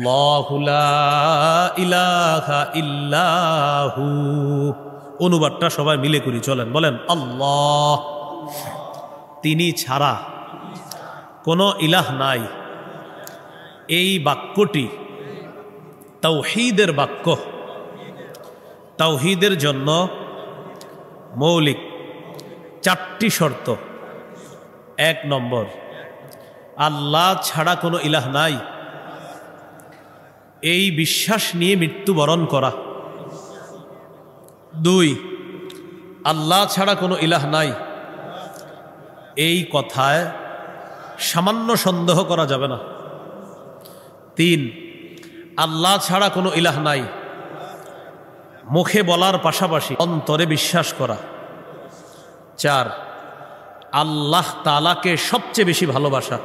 আল্লাহু লা ইলাহা ইল্লাহু। অনুবাদটা সবাই মিলে করি, চলেন বলেন আল্লাহ, তিনি ছাড়া কোনো ইলাহ নাই। এই বাক্যটি তাওহীদের বাক্য। তাওহীদের জন্য মৌলিক 4টি শর্ত। 1 নম্বর, আল্লাহ ছাড়া কোনো ইলাহ নাই, এই বিশ্বাস নিয়ে মৃত্যুবরণ করা। 2, আল্লাহ ছাড়া কোনো ইলাহ নাই, এই কথায় সামান্য সন্দেহ করা যাবে না। 3, আল্লাহ ছাড়া কোনো ইলাহ নাই, মুখে বলার পাশাপাশি অন্তরে বিশ্বাস করা। 4, আল্লাহ তাআলাকে সবচেয়ে বেশি ভালোবাসা।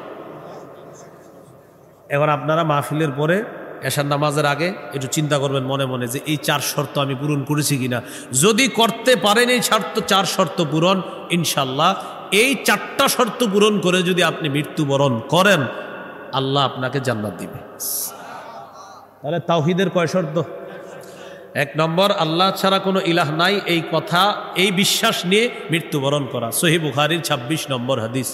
এবার আপনারা মাহফিলের পরে এশার নামাজের আগে একটু চিন্তা করবেন মনে মনে যে এই 4 শর্ত আমি পূরণ করেছি কিনা। যদি করতে পারেন এই 4 শর্ত পূরণ, ইনশাল্লাহ এই 4টা শর্ত পূরণ করে যদি আপনি মৃত্যুবরণ করেন, আল্লাহ আপনাকে জান্নাত দিবে। তাহলে তাওহীদের কয় শর্ত? 1 নম্বর, আল্লাহ ছাড়া কোনো ইলাহ নাই, এই কথা, এই বিশ্বাস নিয়ে মৃত্যুবরণ করা। সহিহ বুখারীর 26 নম্বর হাদিস।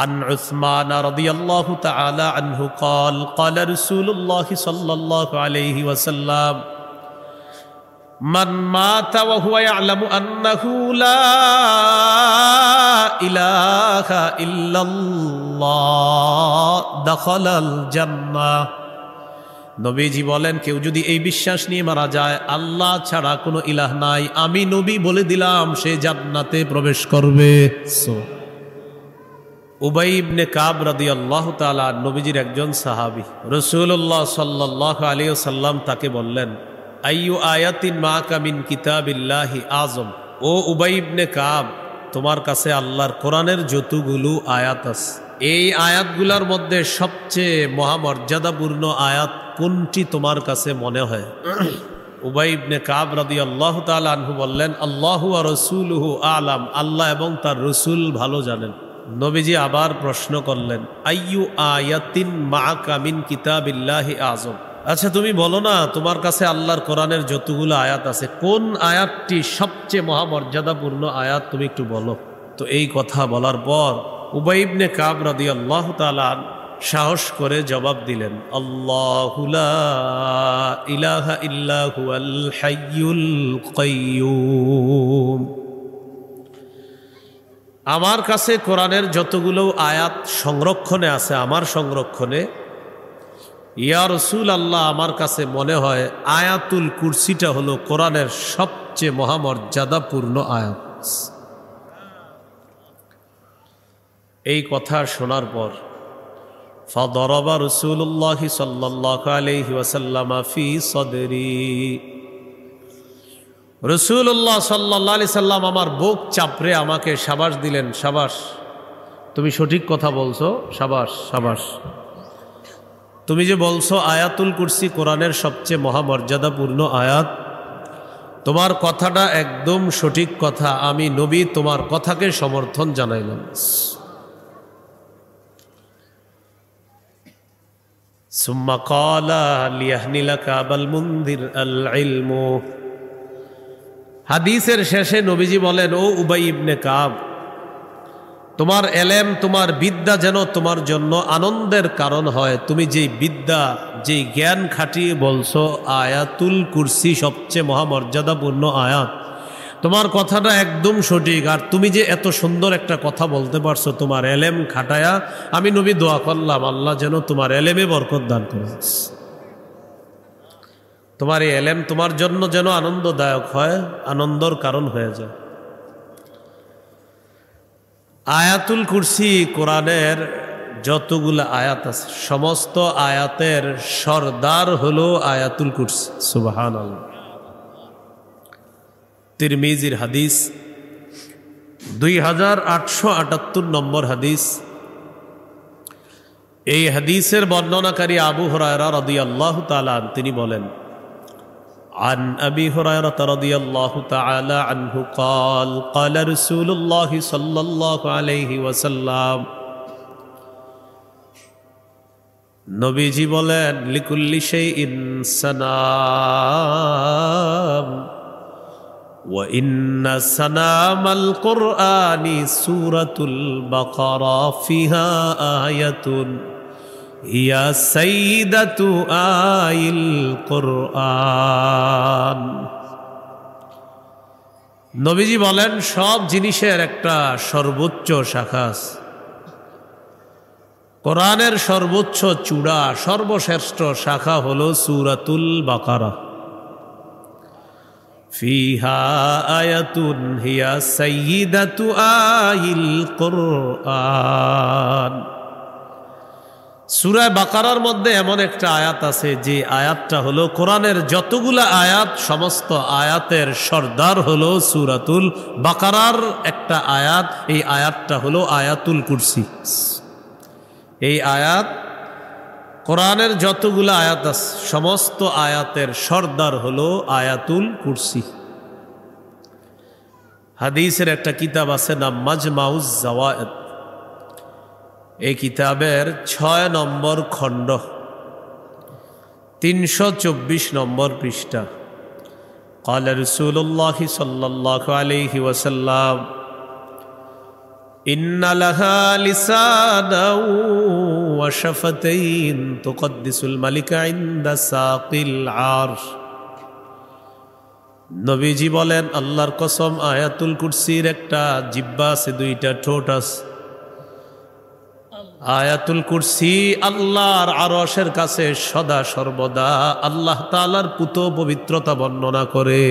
عن عثمان رضي الله تعالى عنه قال قال رسول الله صلى الله عليه وسلم من مات وهو يعلم أنه لا إله إلا الله دخل الجنة। নবীজি বলেন, কেউ যদি এই বিশ্বাস নিয়ে মারা যায় আল্লাহ ছাড়া কোনো ইলাহ নাই, আমি নবী বলে দিলাম সে জান্নাতে প্রবেশ করবে। উবাই ইবনে কাব রাদিয়াল্লাহু তাআলা নবীজির একজন সাহাবী। রাসূলুল্লাহ সাল্লাল্লাহু আলাইহি ওয়াসাল্লাম তাকে বললেন, আইয়ু আয়াতিন মাকা মিন কিতাবিল্লাহি আযম। ও উবাই ইবনে কাব, তোমার কাছে আল্লাহর কোরআনের যতগুলো আয়াত আছে, এই আয়াতগুলোর মধ্যে সবচেয়ে মহামর্যাদাপূর্ণ আয়াত কোনটি তোমার কাছে মনে হয়? উবাই ইবনে কাব রাদিয়াল্লাহু তাআলা আনহু বললেন, আল্লাহু ওয়া রাসূলুহু আ'লাম, আল্লাহ এবং তার রাসূল ভালো জানেন। নবীজি আবার প্রশ্ন করলেন, আইয়ু আয়াতিন মাআকা মিন কিতাবিল্লাহি আযম। আচ্ছা তুমি বলো না, তোমার কাছে আল্লাহর কোরআনের যতগুলো আয়াত আছে কোন আয়াতটি সবচেয়ে মহামর্যাদাপূর্ণ আয়াত, তুমি একটু বলো। তো এই কথা বলার পর উবাই ইবনে কাব রাদিয়াল্লাহু তাআলা সাহস করে জবাব দিলেন, আল্লাহু লা ইলাহা ইল্লা হুয়াল হাইয়ুল কাইয়্যুম। আমার কাছে কোরআনের যতগুলো আয়াত সংরক্ষণে আছে, আমার সংরক্ষণে, ইয়া রাসূল আল্লাহ, আমার কাছে মনে হয় আয়াতুল কুরসিটা হলো কোরআনের সবচেয়ে মহামর্যাদাপূর্ণ আয়াত। এই কথা শোনার পর ফাদরাবা রাসূলুল্লাহ সাল্লাল্লাহু আলাইহি ওয়াসাল্লাম ফি সাদরি। রাসূলুল্লাহ সাল্লাল্লাহু আলাইহি সাল্লাম আমার বুক চাপড়ে আমাকে শাবাশ দিলেন, শাবাশ, তুমি সঠিক কথা বলছো, শাবাশ শাবাশ। তুমি যে বলছো আয়াতুল কুরসি কোরআনের সবচেয়ে মহামর্যাদাপূর্ণ আয়াত, তোমার কথাটা একদম সঠিক কথা, আমি নবী তোমার কথাকে সমর্থন জানাইলাম। সুম্মা ক্বালা লিয়াহনিলাকা আবাল মুনযির আল ইলমু। হাদিসের শেষে নবীজি বলেন, ও উবাই ইবনে কাব, তোমার এলেম, তোমার বিদ্যা যেন তোমার জন্য আনন্দের কারণ হয়। তুমি যেই বিদ্যা, যেই জ্ঞান খাটিয়ে বলছো আয়াতুল কুরসি সবচেয়ে মহামর্যাদাপূর্ণ আয়াত, তোমার কথাটা একদম সঠিক। আর তুমি যে এত সুন্দর একটা কথা বলতে পারছো তোমার এলেম খাটায়া, আমি নবী দোয়া করলাম আল্লাহ যেন তোমার এলেমে বরকত দান করে। তোমার এই এলেম তোমার জন্য যেন আনন্দদায়ক হয়, আনন্দর কারণ হয়ে যায়। আয়াতুল কুরসি কোরআনের যতগুলো আয়াত আছে সমস্ত আয়াতের সরদার হলো আয়াতুল কুরসি। সুবহানাল্লাহ। তিরমিজির হাদিস 2878 নম্বর হাদিস। এই হাদিসের বর্ণনাকারী আবু হুরায়রা রাদিয়াল্লাহু তাআলা তিনি বলেন, عن أبي هريرة رضي الله تعالى عنه قال قال رسول الله صلى الله عليه وسلم নবীজি বলেন লিকুল্লি শাইইন সানাম ওয়া ইন্না সানামাল কুরআনি সূরাতুল বাকারা ফিহা আয়াতুন হিয়া সাইয়্যিদাতু আইল কুরআন। নবীজি বলেন সব জিনিসের একটা সর্বোচ্চ শাখা আছে। কোরআনের সর্বোচ্চ চূড়া সর্বশ্রেষ্ঠ শাখা হলো সূরাতুল বাকারা। ফিহা আয়াতুন হিয়া সাইয়্যিদাতু আইল কুরআন। সূরা বাকারার মধ্যে এমন একটা আয়াত আছে যে আয়াতটা হলো কোরআনের যতগুলা আয়াত সমস্ত আয়াতের সর্দার হলো সূরাতুল বাকারার একটা আয়াত। এই আয়াতটা হলো আয়াতুল কুরসি। এই আয়াত কোরআনের যতগুলো আয়াত আছে সমস্ত আয়াতের সর্দার হলো আয়াতুল কুরসি। হাদিসের একটা কিতাব আছে নাম মাজমাউজ জাওয়ায়েদ। এই কিতাবের ৬ নম্বর খণ্ড ৩২৪ নম্বর পৃষ্ঠা। ক্বালা রাসূলুল্লাহ সাল্লাল্লাহু আলাইহি ওয়াসাল্লাম ইন্না লাহা লিসানাও ওয়া শাফাতাইন তুকদ্দিসুল মালিকা ইনদা সাকিল আরশ। নবীজি বলেন আল্লাহর কসম আয়াতুল কুরসির একটা জিহ্বা আছে, দুইটা ঠোঁট আছে। আয়াতুল কুরসি আল্লাহর আরশের কাছে সদা সর্বদা আল্লাহ তাআলার পুত পবিত্রতা বর্ণনা করে।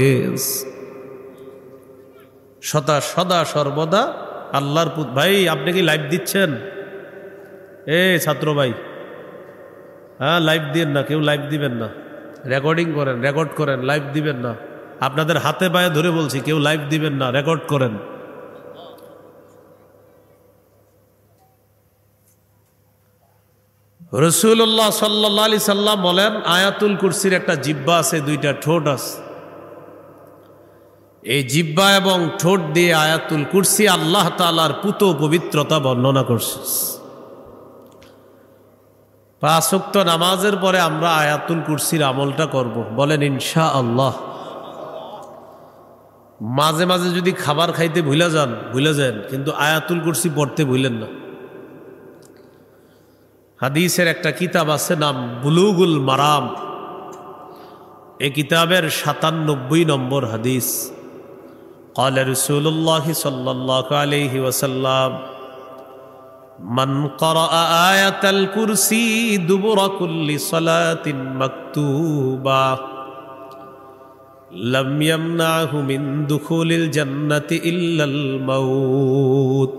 সদা সর্বদা আল্লাহর পুত। ভাই আপনি কি লাইভ দিচ্ছেন? ছাত্র ভাই, হ্যাঁ লাইভ দিবেন না, কেউ লাইভ দিবেন না। রেকর্ডিং করেন, রেকর্ড করেন, লাইভ দিবেন না। আপনাদের হাতে পায়ে ধরে বলছি কেউ লাইভ দিবেন না, রেকর্ড করেন। রাসূলুল্লাহ সাল্লাল্লাহু আলাইহি সাল্লাম বলেন আয়াতুল কুরসির একটা জিহ্বা আছে, দুইটা ঠোঁট আছে। এই জিহ্বা এবং ঠোঁট দিয়ে আয়াতুল কুরসি আল্লাহ তাআলার পুত পবিত্রতা বর্ণনা করছে। ৫ ওয়াক্ত নামাজের পরে আমরা আয়াতুল কুরসির আমলটা করব, বলেন ইনশাআল্লাহ। মাঝে মাঝে যদি খাবার খাইতে ভুলে যান, কিন্তু আয়াতুল কুরসি পড়তে ভুলেন না। হাদিসের একটা কিতাব আছে নাম বুলুগুল মারাম। এই কিতাবের ৯৭ নম্বর হাদিস। ক্বালা রাসূলুল্লাহ সাল্লাল্লাহু আলাইহি ওয়াসাল্লাম মান ক্বারাআ আয়াতাল কুরসি দুবুরা কুল্লি সালাতিন মাকতুবা লাম ইয়ামনাহু মিন দুখুলিল জান্নাতি ইল্লাল মাউত।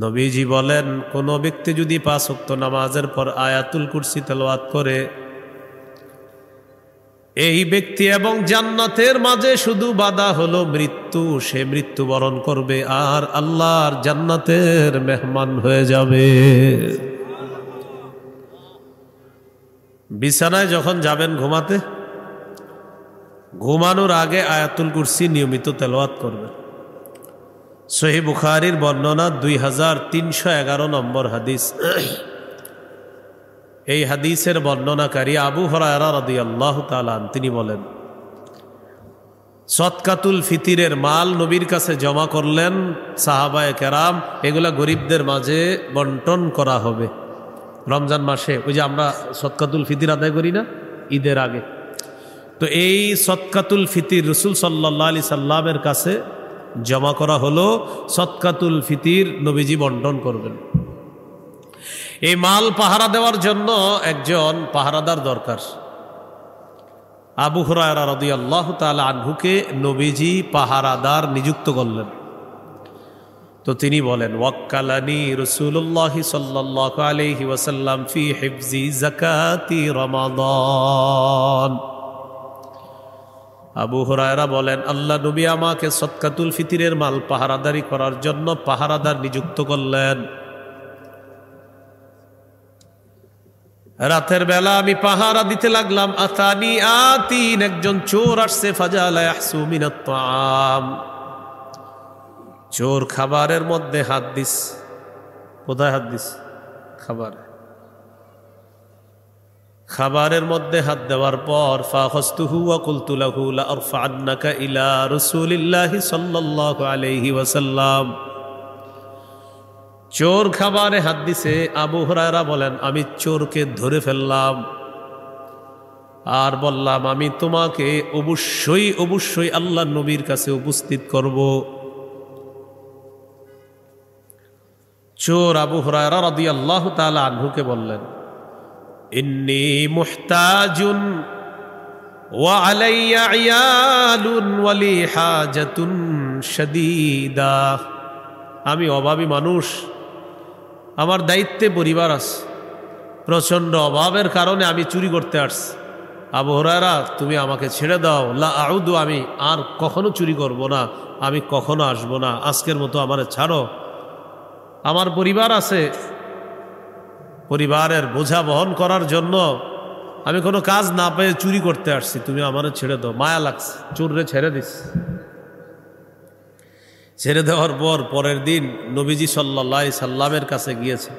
নবীজি বলেন কোন ব্যক্তি যদি ৫ ওয়াক্ত নামাজের পর আয়াতুল কুরসি তেলাওয়াত করে, এই ব্যক্তি এবং জান্নাতের মাঝে শুধু বাধা হলো মৃত্যু, সে মৃত্যুবরণ করবে আর আল্লাহর জান্নাতের মেহমান হয়ে যাবে। বিছানায় যখন যাবেন ঘুমাতে, ঘুমানোর আগে আয়াতুল কুরসি নিয়মিত তেলাওয়াত করবেন। সহিহ বুখারীর বর্ণনা ২৩১১ নম্বর হাদিস। এই হাদিসের বর্ণনাকারী আবু হুরায়রা রাদিয়াল্লাহু তাআলা তিনি বলেন সদকাতুল ফিতিরের মাল নবীর কাছে জমা করলেন সাহাবায়ে কেরাম, এগুলা গরিবদের মাঝে বন্টন করা হবে রমজান মাসে। ওই যে আমরা সদকাতুল ফিতির আদায় করি না ঈদের আগে, তো এই সদকাতুল ফিতির রাসূল সাল্লাল্লাহু আলাইহি সাল্লামের কাছে জমা করা হলো। সদকাতুল ফিতির নবীজি বন্টন করবেন। এই মাল পাহারা দেওয়ার জন্য একজন পাহারাদার দরকার। আবু হুরায়রা রাদিয়াল্লাহু তাআলা আনহুকে নবীজি পাহারাদার নিযুক্ত করলেন। তো তিনি বলেন ওয়াক্কালানি রাসূলুল্লাহ সাল্লাল্লাহু আলাইহি ওয়াসাল্লাম ফি হিফজি যাকাতি রমাদান। আবু হুরায়রা বলেন আল্লাহ নবী আমাকে সদকাতুল ফিতরের মাল পাহারাদারি করার জন্য পাহারাদার নিযুক্ত করলেন। রাতের বেলা আমি পাহারা দিতে লাগলাম। আতানি আতিন, একজন চোর আসছে। ফাজালা ইয়াহসু মিনাত তাআম, চোর খাবারের মধ্যে হাত দিস। কোথায় হাত দিস? খাবারে। খাবারের মধ্যে হাত দেওয়ার পর ফাখাস্তুহু ওয়া কুলতু লাহু লা আরফা'ন্নাকা ইলা রাসূলিল্লাহি সাল্লাল্লাহু আলাইহি ওয়াসাল্লাম। চোর খাবারে হাত দিছে। আবু হুরায়রা বলেন, আমি চোরকে ধরে ফেললাম আর বললাম, আমি তোমাকে অবশ্যই অবশ্যই আল্লাহর নবীর কাছে উপস্থিত করব। চোর আবু হুরায়রা রাদিয়াল্লাহু তাআলা আনহুকে বললেন, ইন্নী মুহতাজুন ওয়া আলাইয়া ইয়ালুন ওয়া লি হাজাতুন শাদীদা। আমি অভাবী মানুষ, আমার দায়িত্বে পরিবার আছে, প্রচণ্ড অভাবের কারণে আমি চুরি করতে আসছি। আবু হুরায়রা, তুমি আমাকে ছেড়ে দাও, লা আউদু, আমি আর কখনো চুরি করব না, আমি কখনো আসবো না, আজকের মতো আমারে ছাড়ো, আমার পরিবার আছে, পরিবারের বোঝা বহন করার জন্য আমি কোনো কাজ না পেয়ে চুরি করতে আসছি, তুমি আমারে ছেড়ে দাও। মায়া লাগছে, চোররে ছেড়ে দিস। ছেড়ে দেওয়ার পর পরের দিন নবীজি সাল্লাল্লাহু আলাইহি সাল্লামের কাছে গিয়েছে।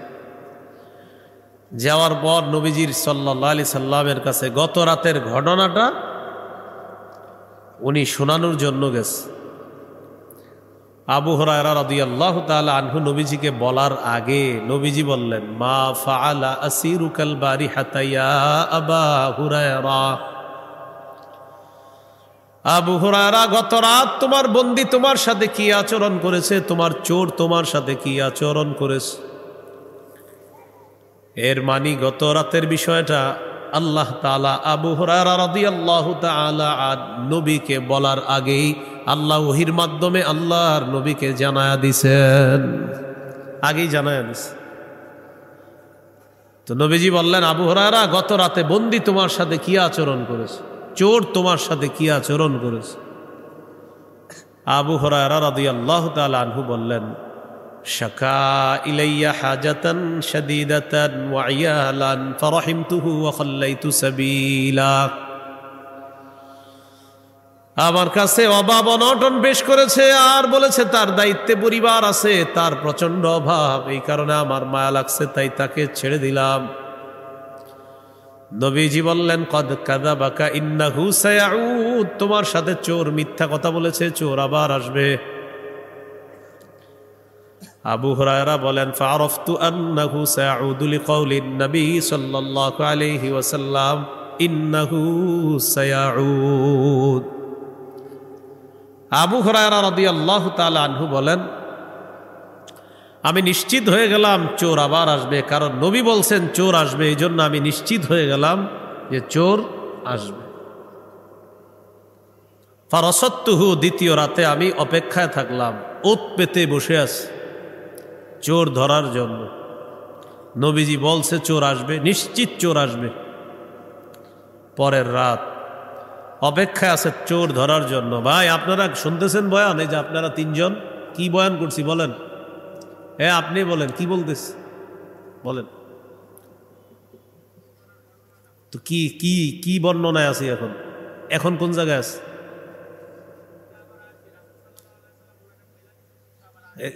যাওয়ার পর নবীজির সাল্লাল্লাহু আলাইহি সাল্লামের কাছে গত রাতের ঘটনাটা উনি শোনানোর জন্য গেছে। আবু হুরায়রা রাদিয়াল্লাহু তাআলা আনহু নবীজিকে বলার আগে নবীজি বললেন, মা ফাআলা আসিরুকাল বারিহাতা ইয়া আবা হুরায়রা। আবু হুরায়রা, গত রাত তোমার বন্দী তোমার সাথে কি আচরণ করেছে, তোমার চোর তোমার সাথে কি আচরণ করেছে। এর মানে গত রাতের বিষয়টা আল্লাহ তাআলা আবু হুরায়রা রাদিয়াল্লাহু তাআলা নবীকে বলার আগেই আল্লাহ ওহীর মাধ্যমে আল্লাহর নবীকে জানায়া দিছেন, আগেই জানায়া দিছেন। তো নবীজি বললেন, আবু হুরায়রা, গত রাতে বন্দী তোমার সাথে কি আচরণ করেছে, চোর তোমার সাথে কি আচরণ করেছে। আবু হুরায়রা রাদিয়াল্লাহু তাআলা আনহু বললেন, শাকা ইলাইয়া হাজাতান শাদীদাতান ওয়া ইয়ালান ফারাহিমতুহু ওয়া খাল্লাইতু সাবিলা। আমার কাছে অভাব অনটন পেশ করেছে আর বলেছে তার দায়িত্বে পরিবার আছে, তার প্রচন্ড অভাব, এই কারণে আমার মায়া লাগছে, তাই তাকে ছেড়ে দিলাম। নবীজি বললেন, কদ কাযাবাকা ইন্নাহু সায়াউদ, তোমার সাথে চোর মিথ্যা কথা বলেছে, চোর আবার আসবে। আবু হুরায়রা বলেন, ফাআরাফতু আন্নাহু সায়াউদু লিকাউলিন নবী সাল্লাল্লাহু আলাইহি ওয়াসাল্লাম ইন্নাহু সায়াউদ। আবু হুরায়রা রাদিয়াল্লাহু তাআলা আনহু বলেন, আমি নিশ্চিত হয়ে গেলাম চোর আবার আসবে, কারণ নবী বলছেন চোর আসবে, এই জন্য আমি নিশ্চিত হয়ে গেলাম যে চোর আসবে। ফারাসাতুহু, দ্বিতীয় রাতে আমি অপেক্ষায় থাকলাম, ওত পেতে বসে আছি চোর ধরার জন্য। নবীজি বলছে চোর আসবে, নিশ্চিত চোর আসবে। পরের রাত অপেক্ষায় আছে চোর ধরার জন্য। ভাই, আপনারা শুনতেছেন বয়ান? এই যে আপনারা তিনজন, কি বয়ান করছি বলেন? হ্যাঁ, আপনি বলেন, কি বলতেছ বলেন তো। কি কি কি বর্ণনায় আছি এখন? এখন কোন জায়গায় আছে?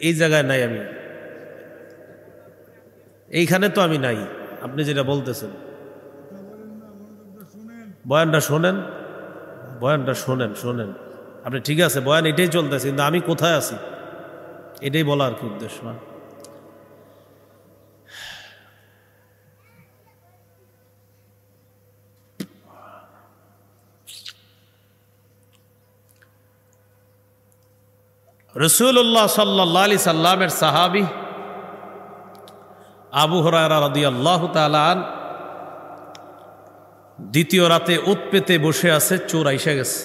এই জায়গায় নাই আমি, এইখানে তো আমি নাই। আপনি যেটা বলতেছেন, বয়ানটা শোনেন, বয়ানটা শোনেন, শোনেন আপনি। ঠিক আছে, বয়ান এটাই চলতেছে, কিন্তু আমি কোথায় আছি এটাই বলার কি উদ্দেশ্য। রাসূলুল্লাহ সাল্লাল্লাহু আলাইহি সাল্লামের সাহাবী আবু হুরায়রা রাদিয়াল্লাহু তাআলা আনহু দ্বিতীয় রাতে ওত পেতে বসে আছে, চোর আইসা গেছে।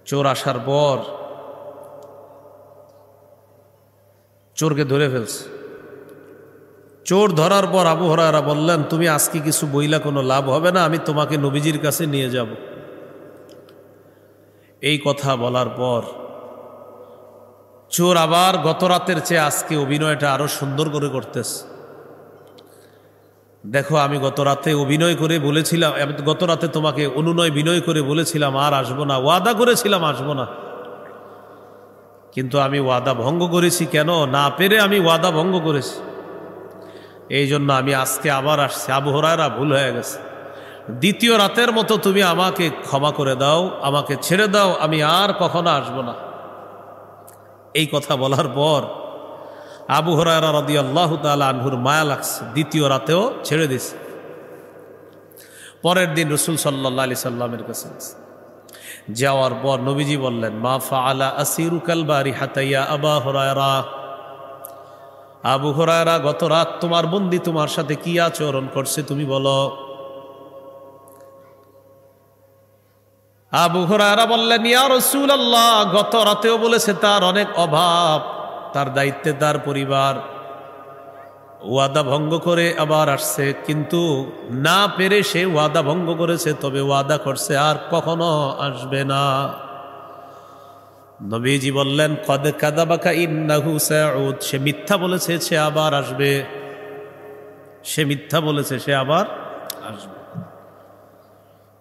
চোর আসার পর চোরকে ধরে ফেলছে। চোর ধরার পর আবু হুরায়রা বললেন, তুমি আজকে কিছু বইলা কোনো লাভ হবে না, আমি তোমাকে নবীজির কাছে নিয়ে যাব। এই কথা বলার পর চোর আবার গত রাতের চেয়ে আজকে অভিনয়টা আরো সুন্দর করে করতেছে। দেখো, আমি গত রাতে অভিনয় করে বলেছিলাম, গত রাতে তোমাকে অনুনয় বিনয় করে বলেছিলাম আর আসবো না, ওয়াদা করেছিলাম আসবো না, কিন্তু আমি ওয়াদা ভঙ্গ করেছি। কেন? না পেরে আমি ওয়াদা ভঙ্গ করেছি। এই জন্য আমি আজকে আবার আসছি। আবু হুরায়রা, ভুল হয়ে গেছে, দ্বিতীয় রাতের মতো তুমি আমাকে ক্ষমা করে দাও, আমাকে ছেড়ে দাও, আমি আর কখনো আসবো না। এই কথা বলার পর আবু হুরায়রা রাদিয়াল্লাহু তাআলা আনহুর মায়া লাগছে, দ্বিতীয় রাতেও ছেড়ে দিছে। পরের দিন রাসূল সাল্লাল্লাহু আলাইহি সাল্লামের কাছে যাওয়ার পর নবীজি বললেন, মা ফাআলা আসিরুকাল বারিহাতা ইয়া আবা হুরায়রা, আবু হুরায়রা, গত রাত তোমার বন্দী তোমার সাথে কি আচরণ করছে তুমি বলো। আবু হুরায়রা বললেন, ইয়া রাসূলুল্লাহ, গত রাতেও বলেছে তার অনেক অভাব, তার দায়িত্বে তার পরিবার, ওয়াদা ভঙ্গ করে আবার আসছে, কিন্তু না পেরে সে ওয়াদা ভঙ্গ করেছে, তবে ওয়াদা করছে আর কখনো আসবে না। নবীজি বললেন, কদ কাযাবাকা ইন্নাহু সাউদ, সে মিথ্যা বলেছে, সে আবার আসবে, সে মিথ্যা বলেছে, সে আবার আসবে।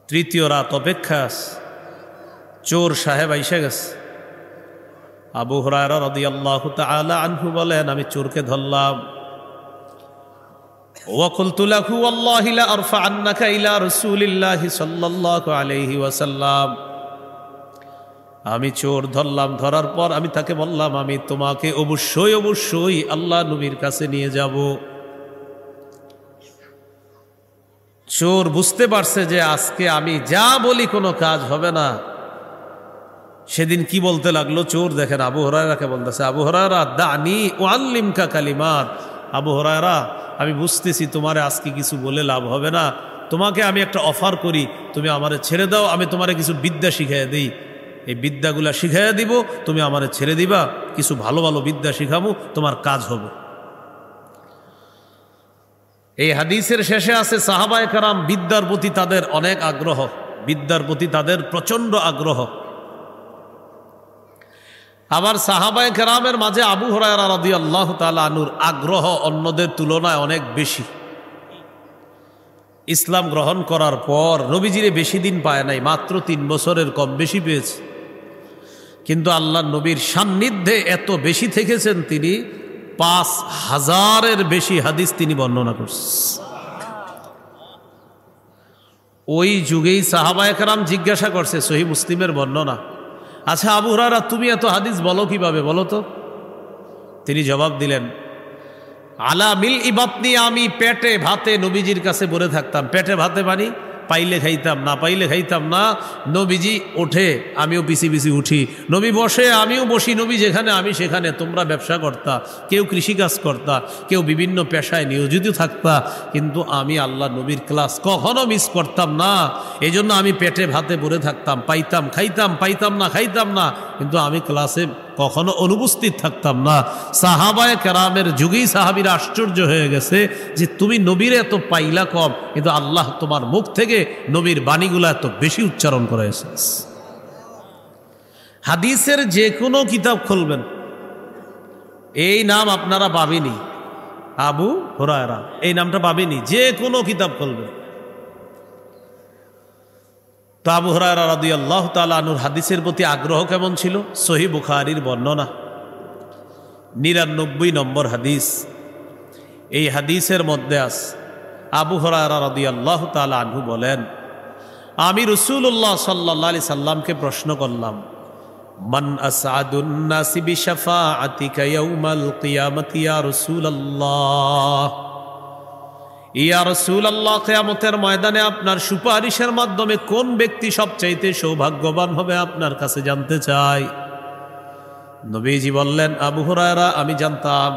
তৃতীয় রাত অপেক্ষা, চোর সাহেব আইসা গেছে। আবু হুরায়রা রাদিয়াল্লাহু তাআলা আনহু বলেন, আমি চোরকে ধরলাম, ওয়া কুলতু লাহু ওয়াল্লাহি লা আরফা'আন্নাকা ইলা রাসূলিল্লাহি সাল্লাল্লাহু আলাইহি ওয়াসাল্লাম, আমি চোর ধরলাম, ধরার পর আমি তাকে বললাম, আমি তোমাকে অবশ্যই অবশ্যই আল্লাহ নবীর কাছে নিয়ে যাব। চোর বুঝতে পারছে যে আজকে আমি যা বলি কোনো কাজ হবে না। সেদিন কি বলতে লাগলো চোর, দেখেন আবু হুরায়রাকে বলতেছে, আবু হুরায়রা দানি উআল্লিমকা কালিমাত, আবু হুরায়রা, আমি বুঝতেছি তোমারে আজকে কিছু বলে লাভ হবে না, তোমাকে আমি একটা অফার করি, তুমি আমারে ছেড়ে দাও, আমি তোমারে কিছু বিদ্যা শিখাইয়া দিই, এই বিদ্যাগুলা শিখাইয়া দিব, তুমি আমারে ছেড়ে দিবা, কিছু ভালো ভালো বিদ্যা শিখাবো, তোমার কাজ হবে। এই হাদিসের শেষে আছে সাহাবায়ে কেরাম বিদ্যার প্রতি তাদের অনেক আগ্রহ, বিদ্যার প্রতি তাদের প্রচন্ড আগ্রহ। আবার সাহাবায়ে কেরামের মাঝে আবু হুরায়রা রাদিয়াল্লাহু তাআলা আনহুর আগ্রহ অন্যদের তুলনায় অনেক বেশি। ইসলাম গ্রহণ করার পর নবীজিরে বেশি দিন পায় নাই, মাত্র 3 বছরের কম বেশি পেয়েছে, কিন্তু আল্লাহ নবীর সান্নিধ্যে এত বেশি থেকেছেন, তিনি 5000-এর বেশি হাদিস তিনি বর্ণনা করছেন। ওই যুগেই সাহাবায়ে কেরাম জিজ্ঞাসা করছে, সহিহ মুসলিমের বর্ণনা, আচ্ছা আবু হুরায়রা, তুমি এত হাদিস বলো কিভাবে, বলো তো। তিনি জবাব দিলেন, আলা মিল ইবাতনি, আমি পেটে ভাতে নবীজির কাছে বলে থাকতাম। পেটে ভাতে মানে পাইলে খাইতাম, না পাইলে খাইতাম না। নবীজি ওঠে, আমিও পিছি পিছি উঠি, নবী বসে, আমিও বসি, নবী যেখানে আমি সেখানে। তোমরা ব্যবসা করতা, কেউ কৃষিকাজ করতা, কেউ বিভিন্ন পেশায় নিয়োজিত থাকতা, কিন্তু আমি আল্লাহ নবীর ক্লাস কখনো মিস করতাম না। এই জন্য আমি পেটে ভাতে পড়ে থাকতাম, পাইতাম খাইতাম, পাইতাম না খাইতাম না, কিন্তু আমি ক্লাসে কখনো অনুপস্থিত থাকতাম না। সাহাবায়ে কেরামের যুগেই সাহাবীরা আশ্চর্য হয়ে গেছে যে তুমি নবীর এত পাইলা কম, কিন্তু আল্লাহ তোমার মুখ থেকে নবীর বাণীগুলো এত বেশি উচ্চারণ করেছে। হাদিসের যে কোনো কিতাব খুলবেন, এই নাম আপনারা পাবেনি, আবু হুরায়রা এই নামটা পাবেনি, যে কোনো কিতাব খুলবেন। তো আবু হুরায়রা রাদিয়াল্লাহু তাআলা আনহুর হাদিসের প্রতি আগ্রহ কেমন ছিল, সহিহ বুখারীর বর্ণনা 99 নম্বর হাদিস। এই হাদিসের মধ্যে আছে, আবু হুরায়রা রাদিয়াল্লাহু তাআলা আনহু বলেন, আমি রাসূলুল্লাহ সাল্লাল্লাহু আলাইহি সাল্লামকে প্রশ্ন করলাম, মান আসআদুন নাসি বিশাফাআতিকা ইয়াউমাল কিয়ামাতি ইয়া রাসূলুল্লাহ, ইয়া রাসূলুল্লাহ, কিয়ামতের ময়দানে আপনার সুপারিশের মাধ্যমে কোন ব্যক্তি সবচাইতে সৌভাগ্যবান হবে আপনার কাছে জানতে চাই। নবীজি বললেন, আবু হুরায়রা, আমি জানতাম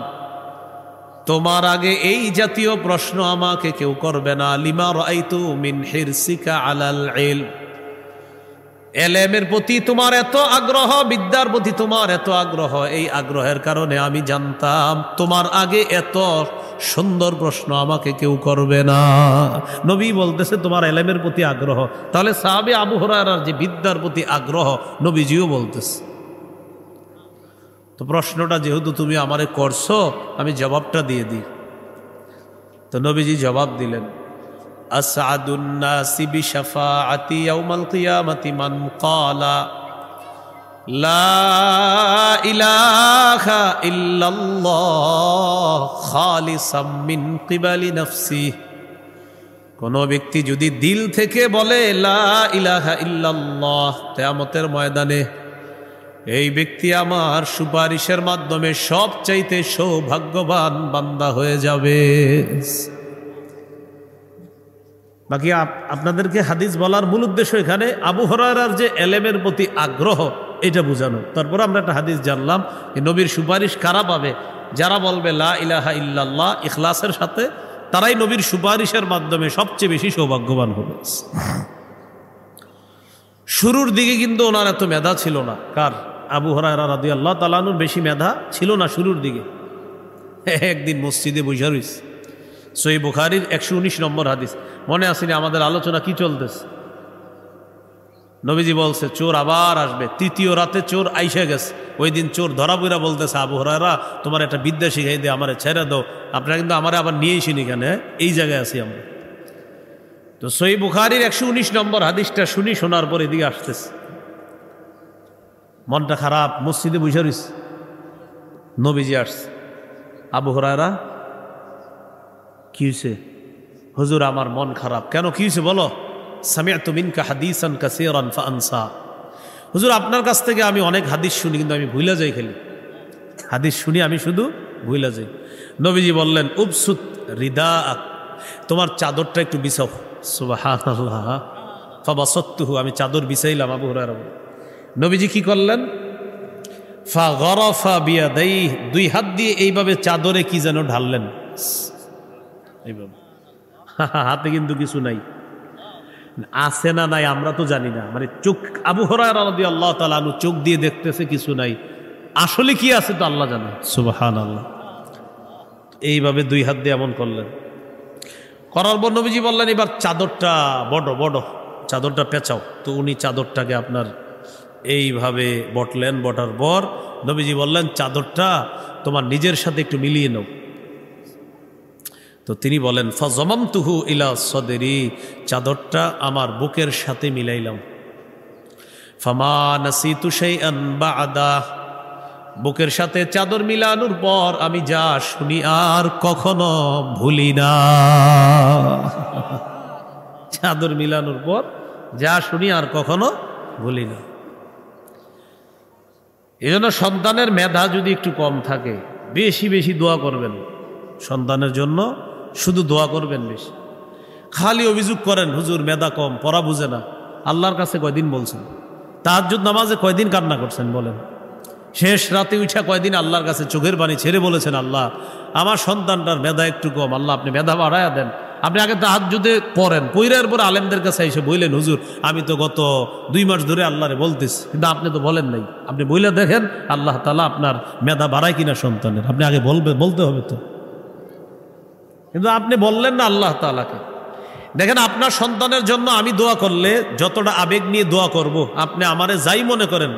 তোমার আগে এই জাতীয় প্রশ্ন আমাকে কেউ করবে না। লিমা রাআইতু মিন হিরসিকা আলাল ইলম, এলেমের প্রতি তোমার এত আগ্রহ, বিদ্যার প্রতি তোমার এত আগ্রহ, এই আগ্রহের কারণে আমি জানতাম তোমার আগে এত সুন্দর প্রশ্ন আমাকে কেউ করবে না। নবী বলতেছে তোমার এলেমের প্রতি আগ্রহ, তাহলে সাহাবী আবু হুরায়রার যে বিদ্যার প্রতি আগ্রহ, নবীজিও বলতেছে। তো প্রশ্নটা যেহেতু তুমি আমারে করছো, আমি জবাবটা দিয়ে দিই। তো নবীজি জবাব দিলেন, আসআদুন নাসি বিশাফাআতি ইয়াউমাল কিয়ামাতি মান ক্বালা লা ইলাহা ইল্লাল্লাহ খালিসাম মিন কিবালি নাফসি, কোন ব্যক্তি যদি দিল থেকে বলে লা ইলাহা ইল্লাল্লাহ, কিয়ামতের ময়দানে এই ব্যক্তি আমার সুপারিশের মাধ্যমে সবচাইতে সৌভাগ্যবান বান্দা হয়ে যাবে। বাকি আপনাদেরকে হাদিস বলার মূল উদ্দেশ্য এখানে আবু হুরায়রার যে এলেমের প্রতি আগ্রহ এটা বোঝানো। তারপর আমরা একটা হাদিস জানলাম যে নবীর সুপারিশ কারা পাবে? যারা বলবে লা ইলাহা ইল্লাল্লাহ ইখলাসের সাথে, তারাই নবীর সুপারিশের মাধ্যমে সবচেয়ে বেশি সৌভাগ্যবান হবে। শুরুর দিকে কিন্তু ওনার এত মেধা ছিল না। কার? আবু হুরায়রা রাদিয়াল্লাহু তাআলা আনহুর বেশি মেধা ছিল না শুরুর দিকে। একদিন মসজিদে বসে রইছে, সহিহ বুখারীর 119 নম্বর হাদিস, মনে আসেনি আমাদের আলোচনা কি চলতেছে? নবীজি বলছে চোর আবার আসবে, তৃতীয় রাতে চোর আইসা গেছে। ওই দিন চোর ধরা পইরা বলতেছে আবু হুরায়রা তোমার একটা বিদ্যা শিখাই দে, আমারে ছেড়ে দাও, আপনারা কিন্তু আমারে আবার নিয়েইছেন এখানে, এই জায়গায় আছি আমরা। তো সহিহ বুখারীর 119 নম্বর হাদিসটা শোনার পর এদিকে আসতেছে, মনটা খারাপ, মসজিদে বসে রইছে। নবীজি আসছে, আবু হুরায়রা কি হয়েছে? হুজুর আমার মন খারাপ। কেন, কি হয়েছে বলো? সামি'তু মিনকা হাদিসান কাসীরান ফাআনসা, হুজুর আপনার কাছ থেকে আমি অনেক হাদিস শুনি কিন্তু আমি ভুলে যাই, খালি হাদিস শুনি আমি শুধু ভুলে যাই। নবীজি বললেন উবসুত রিদাআক, তোমার চাদরটা একটু বিছাও। সুবহানাল্লাহ, ফাবাসাততুহু, আমি চাদর বিছাইলাম। আবু হুরায়রা নবীজি কি করলেন? ফাগরাফা বিয়াদাইহি, দুই হাত দিয়ে এইভাবে চাদরে কি যেন ঢাললেন, এইভাবে। হাতে কিন্তু কিছু নাই, আছে না নাই আমরা তো জানি না, মানে চোখ, আবু হুরায়রা রাদিয়াল্লাহু তাআলা আনহু চোখ দিয়ে দেখতেছে কিছু নাই, আসলে কি আছে তো আল্লাহ জানে। সুবহানাল্লাহ। এইভাবে দুই হাত দিয়ে এমন করলেন, করার পর নবীজি বললেন এবার চাদরটা বড় চাদরটা পেঁচাও। তো উনি চাদরটাকে আপনার এইভাবে বটলেন, বটার পর নবীজি বললেন চাদরটা তোমার নিজের সাথে একটু মিলিয়ে নাও। তো তিনি বলেন ফাযামামতুহু ইলা সদরি, চাদরটা আমার বুকের সাথে মিলাইলাম। ফামা নাসিতু শাইআন বা'দা, বুকের সাথে চাদর মিলানোর পর আমি যা শুনি আর কখনো ভুলি না। চাদর মিলানোর পর যা শুনি আর কখনো ভুলি না। এজন্য সন্তানের মেধা যদি একটু কম থাকে, বেশি বেশি দোয়া করবেন সন্তানের জন্য, শুধু দোয়া করবেন বেশি। খালি অভিযোগ করেন হুজুর মেধা কম, পড়া বুঝে না। আল্লাহর কাছে কয়দিন বলছেন? তাহাজ্জুদ নামাজে কয়দিন কান্না করছেন বলেন? শেষ রাতে উঠা কয়দিন আল্লাহর কাছে চোখের পানি ছেড়ে বলেছেন আল্লাহ আমার সন্তানটার মেধা একটু কম, আল্লাহ আপনি মেধা বাড়ায়া দেন। আপনি আগে তাহাজ্জুদে পড়েন, পইরার পর আলেমদের কাছে এসে বললেন হুজুর আমি তো গত 2 মাস ধরে আল্লাহরে বলতেছি, কিন্তু আপনি তো বলেন নাই। আপনি বইলে দেখেন আল্লাহ তাআলা আপনার মেধা বাড়ায় কিনা সন্তানের, আপনি আগে বলতে হবে তো, কিন্তু আপনি বললেন না আল্লাহ তাআলাকে। দেখেন আপনার সন্তানের জন্য আমি দোয়া করলে যতটা আবেগ নিয়ে দোয়া করব, আপনি আমারে যাই মনে করেন,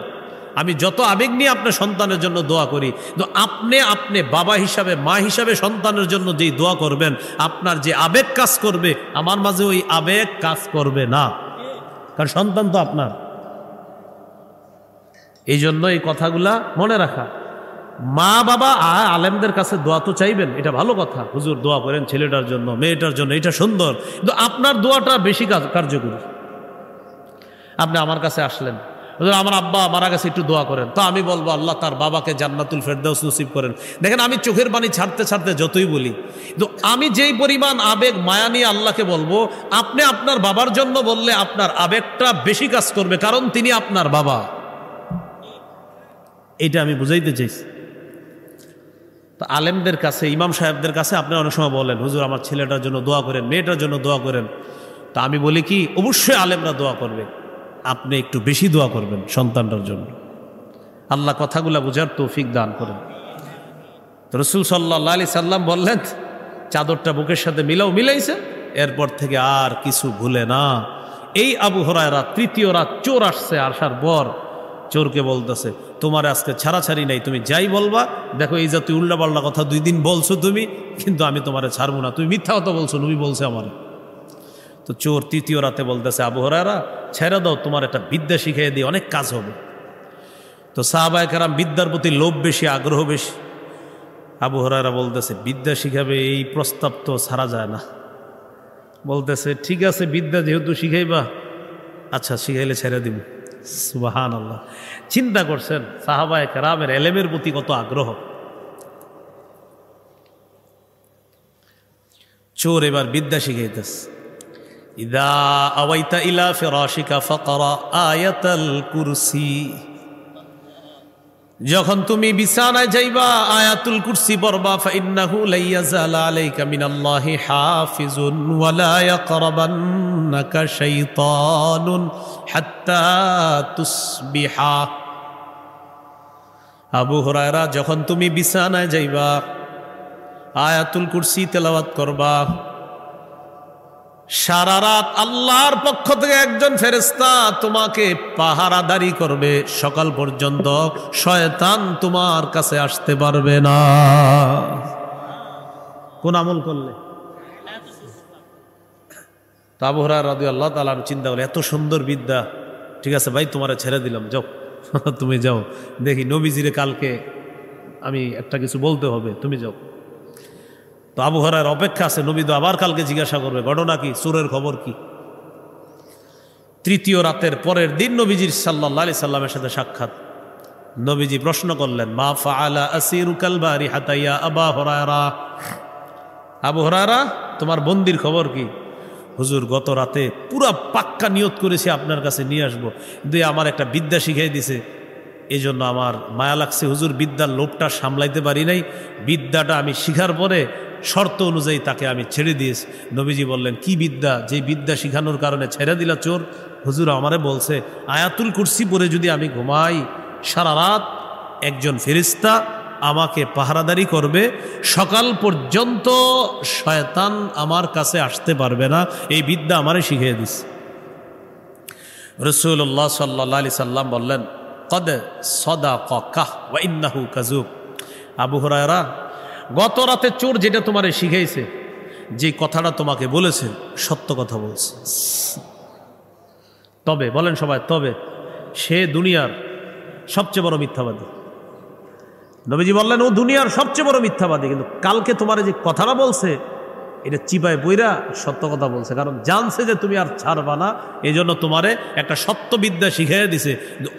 আমি যত আবেগ নিয়ে আপনার সন্তানের জন্য দোয়া করি, তো আপনি বাবা হিসাবে, মা হিসাবে সন্তানের জন্য যেই দোয়া করবেন, আপনার যে আবেগ কাজ করবে আমার মাঝে ওই আবেগ কাজ করবে না, কারণ সন্তান তো আপনার। এই জন্য এই কথাগুলা মনে রাখা। মা বাবা আলেমদের কাছে দোয়া তো চাইবেন, এটা ভালো কথা, হুজুর দোয়া করেন ছেলেটার জন্য, মেয়েটার জন্য, এটা সুন্দর, কিন্তু আপনার দোয়াটা বেশি কার্যকরী। আপনি আমার কাছে আসলেন, হুজুর আমার আব্বা মারা গেছে একটু দোয়া করেন, তো আমি বলবো আল্লাহ তার বাবাকে জান্নাতুল ফেরদাউস নসিব করেন। দেখেন আমি চোখের পানি ছাড়তে ছাড়তে যতই বলি, কিন্তু আমি যেই পরিমাণ আবেগ মায়া নিয়ে আল্লাহকে বলবো, আপনি আপনার বাবার জন্য বললে আপনার আবেগটা বেশি কাজ করবে, কারণ তিনি আপনার বাবা। এটা আমি বুঝাইতে চাইছি। তো আলেমদের কাছে, ইমাম সাহেবদের কাছে আপনি অনেক সময় বলেন হুজুর আমার ছেলেটার জন্য দোয়া করেন, মেয়েটার জন্য দোয়া করেন। তা আমি বলি কি, অবশ্যই আলেমরা দোয়া করবে, আপনি একটু বেশি দোয়া করবেন সন্তানটার জন্য। আল্লাহ কথাগুলা বুঝার তৌফিক দান করেন। তো রাসূল সাল্লাল্লাহু আলাইহি সাল্লাম বললেন চাদরটা বুকের সাথে মিলাইছে, এরপর থেকে আর কিছু ভুলে না। এই আবু হুরায়রা তৃতীয় রাত চোর আসছে, আসার পর চোরকে বলতেছে তোমার আজকে ছাড়াছাড়ি নাই, তুমি যাই বলবা, দেখো এই যে তুই উল্টাপাল্টা কথা 2 দিন বলছো তুমি, কিন্তু আমি তোমারে ছাড়বো না, তুমি মিথ্যা কথা বলছো, নবী বলছে আমার। তো চোর তৃতীয় রাতে বলতেছে আবু হুরায়রা ছেড়ে দাও, তোমার একটা বিদ্যা শিখিয়ে দিয়ে অনেক কাজ হবে। তো সাহাবায়ে কেরাম বিদ্যার প্রতি লোভ বেশি, আগ্রহ বেশি। আবু হুরায়রা বলতেছে, বিদ্যা শিখাবে এই প্রস্তাব তো ছাড়া যায় না। বলতেছে, ঠিক আছে, বিদ্যা যেহেতু শিখাইবা, আচ্ছা শিখাইলে ছেড়ে দিব। সুবহানাল্লাহ। চিন্তা করছেন সাহাবায়ে কেরামের এলেমের প্রতি কত আগ্রহ। চোর এবার বিদ্যা শিখাইতেছে। ইদা আওয়াইতা ইলা ফিরাশিকা ফাকরা আয়াতাল কুরসি, যখন তুমি বিছানায় যাইবা আয়াতুল কুরসি পড়বা। ফাইন্নাহু লা ইয়াজালা আলাইকা মিনাল্লাহি হাফিজুন ওয়া লা ইয়াকরাবান্নাকা শাইতানুন হাত্তা তুসবিহা। আবু হুরায়রা, যখন তুমি বিছানায় যাইবা আয়াতুল কুরসি তেলাওয়াত করবা, সারা রাত আল্লাহর পক্ষ থেকে একজন ফেরেশতা তোমাকে পাহারাদারি করবে, সকাল পর্যন্ত শয়তান তোমার কাছে আসতে পারবে না। কোন আমল করলে? তো আবু হুরায়রা রাদিয়াল্লাহু তাআলা চিন্তা করলেন, এত সুন্দর বিদ্যা, ঠিক আছে ভাই তোমারে ছেড়ে দিলাম, যাও তুমি যাও, দেখি নবীজিরে কালকে আমি একটা কিছু বলতে হবে, তুমি যাও। তো আবু হুরায়রার অপেক্ষা আছে, নবী তো আবার কালকে জিজ্ঞাসা করবে ঘটনা কি, চোরের খবর কি। তৃতীয় রাতের পরের দিন নবীজির সাল্লাল্লাহু আলাইহি সাল্লামের সাথে সাক্ষাৎ। নবীজি প্রশ্ন করলেন, মা ফাআলা আসিরুকাল বারিহাতা ইয়া আবা হুরায়রা, আবু হুরায়রা তোমার বন্দির খবর কি? হুজুর, গত রাতে পুরা পাক্কা নিয়ত করেছি আপনার কাছে নিয়ে আসবো, কিন্তু আমার একটা বিদ্যা শিখিয়ে দিছে, এই জন্য আমার মায়া লাগছে হুজুর, বিদ্যার লোভটা সামলাইতে পারি নাই, বিদ্যাটা আমি শিখার পরে শর্ত অনুযায়ী তাকে আমি ছেড়ে দিয়েছি। নবীজি বললেন, কি বিদ্যা, যে বিদ্যা শিখানোর কারণে ছেড়ে দিলা চোর? হুজুর আমারে বলছে আয়াতুল কুরসি পড়ে যদি আমি ঘুমাই সারা রাত একজন ফেরেশতা আমাকে পাহারাদারি করবে, সকাল পর্যন্ত শয়তান আমার কাছে আসতে পারবে না, এই বিদ্যা আমারে শিখিয়ে দিছে। রাসূলুল্লাহ সাল্লাল্লাহু আলাইহি সাল্লাম বললেন, কদ সাদাকাকা ওয়া ইন্নাহু কাযুব। আবু হুরায়রা, গত রাতে চোর যেটা তোমারে শিখাইছে, যে কথাটা তোমাকে বলেছে, সত্য কথা বলছে। তবে বলেন সবাই, তবে সে দুনিয়ার সবচেয়ে বড় মিথ্যাবাদী। নবীজি বললেন, ও দুনিয়ার সবচেয়ে বড় মিথ্যাবাদী, কিন্তু কালকে তোমারে যে কথাটা বলছে এটা চিপায় বইরা সত্য কথা বলছে, কারণ জানছে যে তুমি আর ছাড়বা না, এই জন্য তোমারে একটা সত্য বিদ্যা শিখাইয়া দিছে,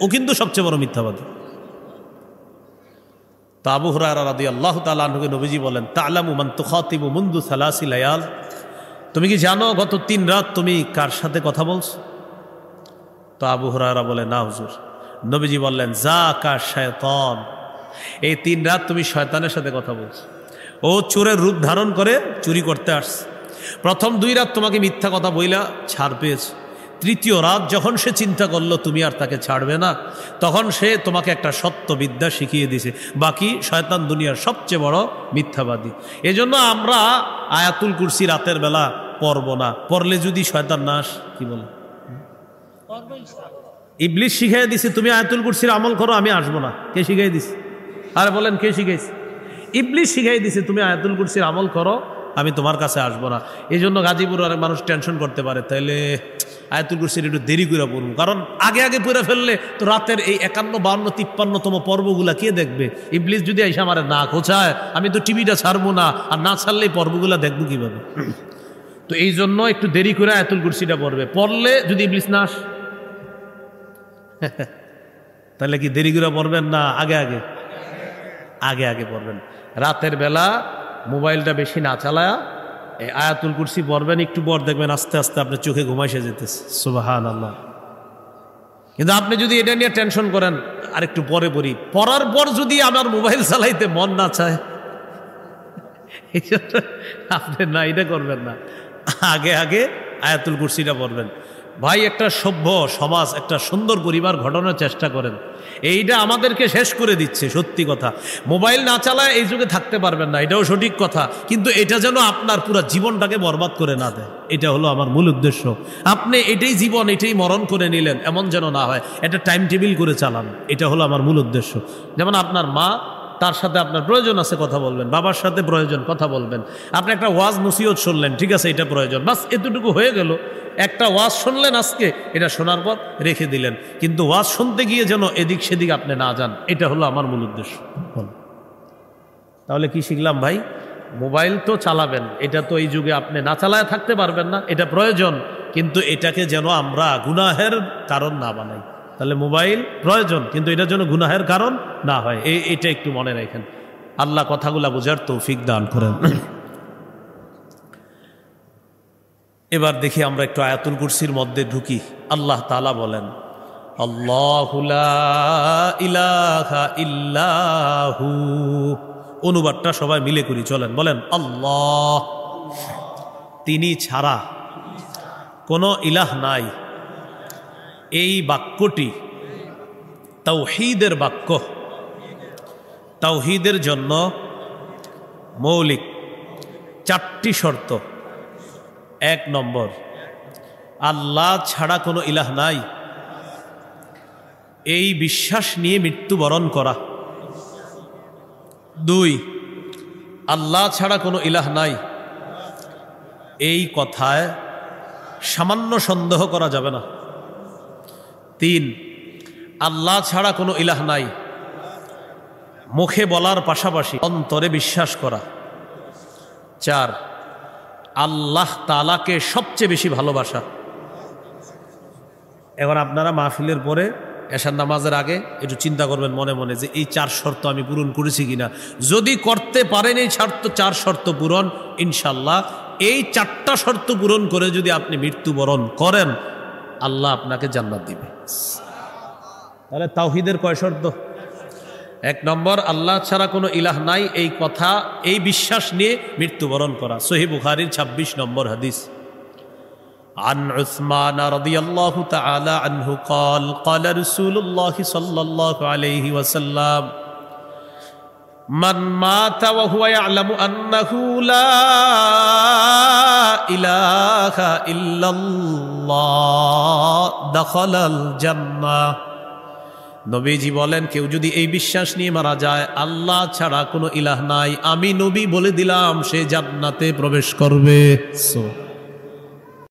ও কিন্তু সবচেয়ে বড় মিথ্যাবাদী। তো আবু হুরায়রা রাদিয়াল্লাহু তাআলা আনহুকে নবীজি বলেন, তা'লামু মান তুখাতিবু মুনদু সালাসি লায়াল, তুমি কি জানো গত 3 রাত তুমি কার সাথে কথা বলছো? তো আবু হুরায়রা বলে, না হুজুর। নবীজি বললেন, যাকা শায়তান, এই 3 রাত তুমি শয়তানের সাথে কথা বলছো। ও চোরের রূপ ধারণ করে চুরি করতে আসছে। প্রথম 2 রাত তোমাকে মিথ্যা কথা বইলা ছাড় পেয়েছে, তৃতীয় রাত যখন সে চিন্তা করলো তুমি আর তাকে ছাড়বে না, তখন সে তোমাকে একটা সত্য বিদ্যা শিখিয়ে দিছে। বাকি শয়তান দুনিয়ার সবচেয়ে বড় মিথ্যাবাদী। এজন্য আমরা আয়াতুল কুরসি রাতের বেলা পড়ব না, পড়লে যদি শয়তান নাশ কি বলে, ইবলিস শিখিয়ে দিছে তুমি আয়াতুল কুরসির আমল করো, আমি আসবো না। কে শিখিয়ে দিছে? আর বলেন কে শিখাইছে? ইবলিস শিখাই দিছে তুমি আয়াতুল কুরসির আমল করো, আমি তোমার কাছে আসবো না। এই জন্য গাজীপুরে অনেক মানুষ টেনশন করতে পারে, তাইলে আয়াতুল কুরসির একটু দেরি করে পড়বো, কারণ আগে আগে পড়ে ফেললে তো রাতের এই 51, 52, 53তম পর্বগুলা কে দেখবে? ইবলিস যদি এসে আমার না খোঁচায়, আমি তো টিভিটা ছাড়বো না, আর না ছাড়লে এই পর্বগুলা দেখবো কিভাবে? তো এই জন্য একটু দেরি করে আয়াতুল কুরসিটা পড়বে, পড়লে যদি ইবলিস না আসে তাহলে কি দেরি করে পড়বেন না আগে আগে? আগে আগে পড়বেন। রাতের বেলা মোবাইলটা বেশি না চালায়া এই আয়াতুল কুরসি পড়বেন, একটু পর দেখবেন আস্তে আস্তে আপনার চোখে ঘুমাইসে যেতেছে। সুবহানাল্লাহ। কিন্তু আপনি যদি এটা নিয়ে টেনশন করেন আর একটু পরে পড়ি, পড়ার পর যদি আমার মোবাইল চালাইতে মন না চায়, এই জন্য আপনি না এটা করবেন না, আগে আগে আয়াতুল কুরসিটা পড়বেন। ভাই, একটা সভ্য সমাজ, একটা সুন্দর পরিবার ঘটানোর চেষ্টা করেন। এইটা আমাদেরকে শেষ করে দিচ্ছে, সত্যি কথা। মোবাইল না চালায় এই যুগে থাকতে পারবেন না, এটাও সঠিক কথা, কিন্তু এটা যেন আপনার পুরো জীবনটাকে বরবাদ করে না দেয়, এটা হলো আমার মূল উদ্দেশ্য। আপনি এটাই জীবন, এটাই মরণ করে নিলেন, এমন যেন না হয়। একটা টাইম টেবিল করে চালান, এটা হলো আমার মূল উদ্দেশ্য। যেমন আপনার মা তার সাথে আপনার প্রয়োজন আছে কথা বলবেন, বাবার সাথে প্রয়োজন কথা বলবেন, আপনি একটা ওয়াজ নসিহত শুনলেন, ঠিক আছে এটা প্রয়োজন, বাস এতটুকু হয়ে গেল। একটা ওয়াজ শুনলেন আজকে, এটা শোনার পর রেখে দিলেন, কিন্তু ওয়াজ শুনতে গিয়ে যেন এদিক সেদিক আপনি না যান, এটা হলো আমার মূল উদ্দেশ্য। তাহলে কি শিখলাম ভাই? মোবাইল তো চালাবেন, এটা তো এই যুগে আপনি না চালায় থাকতে পারবেন না, এটা প্রয়োজন, কিন্তু এটাকে যেন আমরা গুনাহের কারণ না বানাই। তাহলে মোবাইল প্রয়োজন, কিন্তু এটা যেন গুনাহের কারণ না হয়, এটা একটু মনে রাখেন। আল্লাহ কথাগুলা বোঝার তৌফিক দান করেন। এবার দেখি আমরা একটু আয়াতুল কুরসির মধ্যে ঢুকি। আল্লাহ তাআলা বলেন, আল্লাহু লা ইলাহা ইল্লাহু। অনুবাদটা সবাই মিলে করি, চলেন বলেন, আল্লাহ তিনি ছাড়া কোনো ইলাহ নাই। এই বাক্যটি তাওহীদের বাক্য। তাওহীদের জন্য মৌলিক 4টি শর্ত। 1 নম্বর, আল্লাহ ছাড়া কোনো ইলাহ নাই, এই বিশ্বাস নিয়ে মৃত্যুবরণ করা। 2, আল্লাহ ছাড়া কোনো ইলাহ নাই, এই কথায় সামান্য সন্দেহ করা যাবে না। 3, আল্লাহ ছাড়া কোনো ইলাহ নাই, মুখে বলার পাশাপাশি অন্তরে বিশ্বাস করা। 4, আল্লাহ তাআলাকে সবচেয়ে বেশি ভালোবাসা। এখন আপনারা মাহফিলের পরে এশার নামাজের আগে একটু চিন্তা করবেন মনে মনে যে এই 4 শর্ত আমি পূরণ করেছি কিনা। যদি করতে পারেন এই 4 শর্ত পূরণ, ইনশাল্লাহ এই 4টা শর্ত পূরণ করে যদি আপনি মৃত্যুবরণ করেন, আল্লাহ আপনাকে জান্নাত দিবে। তাহলে তাওহীদের কয় শর্ত? 1 নম্বর, আল্লাহ ছাড়া কোনো ইলাহ নাই, এই কথা এই বিশ্বাস নিয়ে মৃত্যুবরণ করা। সহিহ বুখারীর 26 নম্বর হাদিস। عن عثمان رضي الله تعالى عنه قال قال رسول الله صلى الله عليه وسلم من مات وهو يعلم أنه لا إله إلا الله دخل الجنة। নবীজি বলেন, কেউ যদি এই বিশ্বাস নিয়ে মারা যায় আল্লাহ ছাড়া কোনো ইলাহ নাই, আমি নবী বলে দিলাম সে জান্নাতে প্রবেশ করবে।